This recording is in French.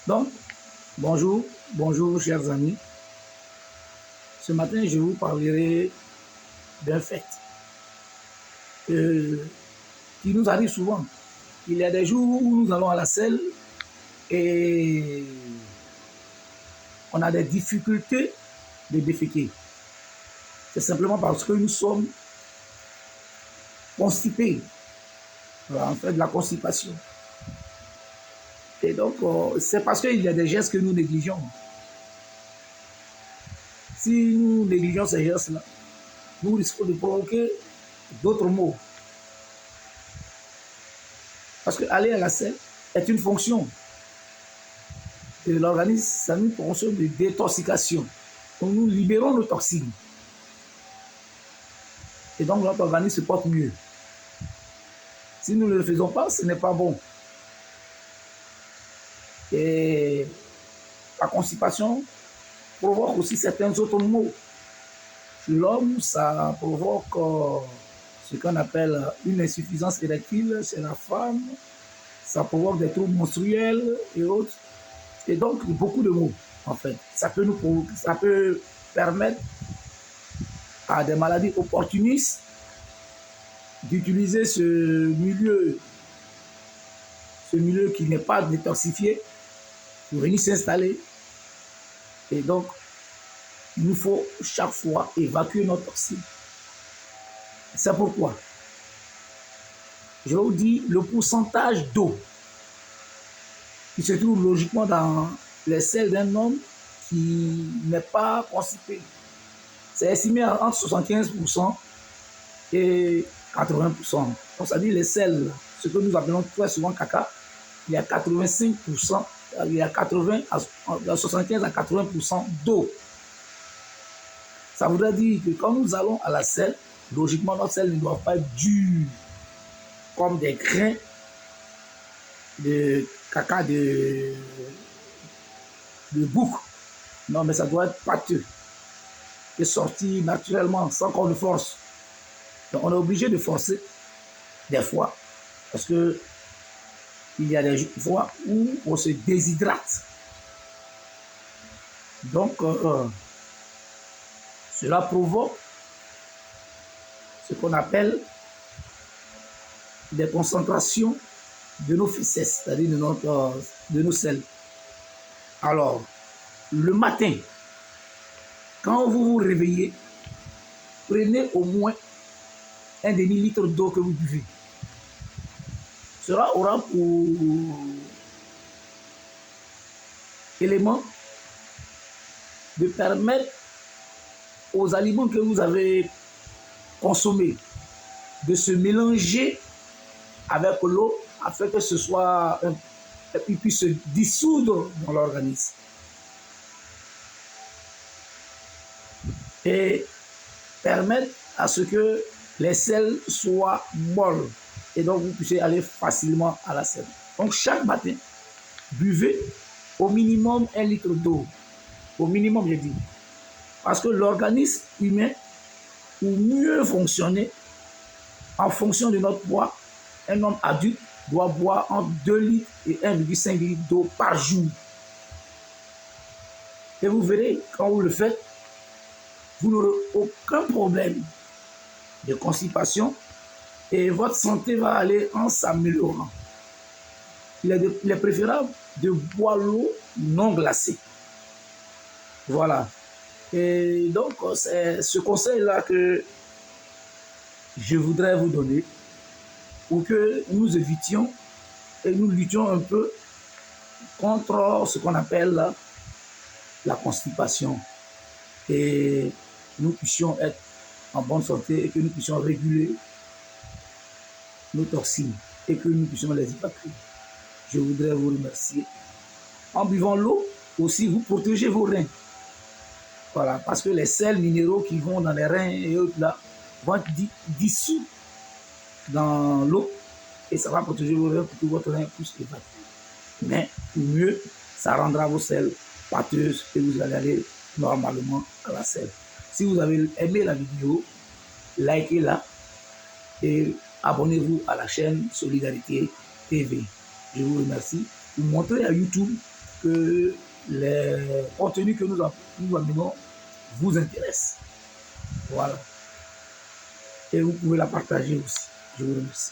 Donc, bonjour chers amis. Ce matin, je vous parlerai d'un fait qui nous arrive souvent. Il y a des jours où nous allons à la selle et on a des difficultés de déféquer. C'est simplement parce que nous sommes constipés. Voilà, on fait de la constipation. Et donc, c'est parce qu'il y a des gestes que nous négligeons. Si nous négligeons ces gestes-là, nous risquons de provoquer d'autres maux. Parce qu'aller à la selle est une fonction de l'organisme, c'est une fonction de détoxication. Donc nous libérons nos toxines. Et donc notre organisme se porte mieux. Si nous ne le faisons pas, ce n'est pas bon. Et la constipation provoque aussi certains autres maux. Chez l'homme, ça provoque ce qu'on appelle une insuffisance érectile. Chez la femme, ça provoque des troubles menstruels et autres. Et donc, beaucoup de maux, en fait. Ça peut permettre à des maladies opportunistes d'utiliser ce milieu qui n'est pas détoxifié pour venir s'installer. Et donc, il nous faut chaque fois évacuer nos toxines. C'est pourquoi je vous dis le pourcentage d'eau qui se trouve logiquement dans les selles d'un homme qui n'est pas constipé. C'est estimé entre 75% et 80%. Donc, ça dit les selles, ce que nous appelons très souvent caca, il y a 85%, il y a 75 à 80% d'eau. Ça voudrait dire que quand nous allons à la selle, logiquement, notre selle ne doit pas être dure comme des grains de caca de bouc. Non, mais ça doit être pâteux et sortir naturellement sans qu'on le force. Donc, on est obligé de forcer des fois parce que il y a des fois où on se déshydrate. Donc, cela provoque ce qu'on appelle des concentrations de nos fesses, c'est-à-dire de nos selles. Alors, le matin, quand vous vous réveillez, prenez au moins un demi-litre d'eau que vous buvez. Cela aura pour élément de permettre aux aliments que vous avez consommés de se mélanger avec l'eau afin que ce soit il puisse se dissoudre dans l'organisme et permettre à ce que les selles soient molles et donc vous puissiez aller facilement à la selle. Donc chaque matin, buvez au minimum 1 litre d'eau. Au minimum, je dis. Parce que l'organisme humain, pour mieux fonctionner, en fonction de notre poids, un homme adulte doit boire entre 2 litres et 1,5 litres d'eau par jour. Et vous verrez, quand vous le faites, vous n'aurez aucun problème de constipation et votre santé va aller en s'améliorant. Il est préférable de boire l'eau non glacée. Voilà. Et donc, c'est ce conseil-là que je voudrais vous donner pour que nous évitions et nous luttions un peu contre ce qu'on appelle la constipation et nous puissions être en bonne santé et que nous puissions réguler nos toxines et que nous puissions les évacuer. Je voudrais vous remercier. En buvant l'eau, aussi, vous protégez vos reins. Voilà, parce que les sels minéraux qui vont dans les reins et autres là vont être dissous dans l'eau et ça va protéger vos reins pour que votre rein puisse évacuer. Mais mieux, ça rendra vos selles pâteuses et vous allez aller normalement à la selle. Si vous avez aimé la vidéo, likez-la et abonnez-vous à la chaîne Solidarité TV. Je vous remercie. Vous montrez à YouTube que les contenus que nous amenons vous intéressent. Voilà. Et vous pouvez la partager aussi. Je vous remercie.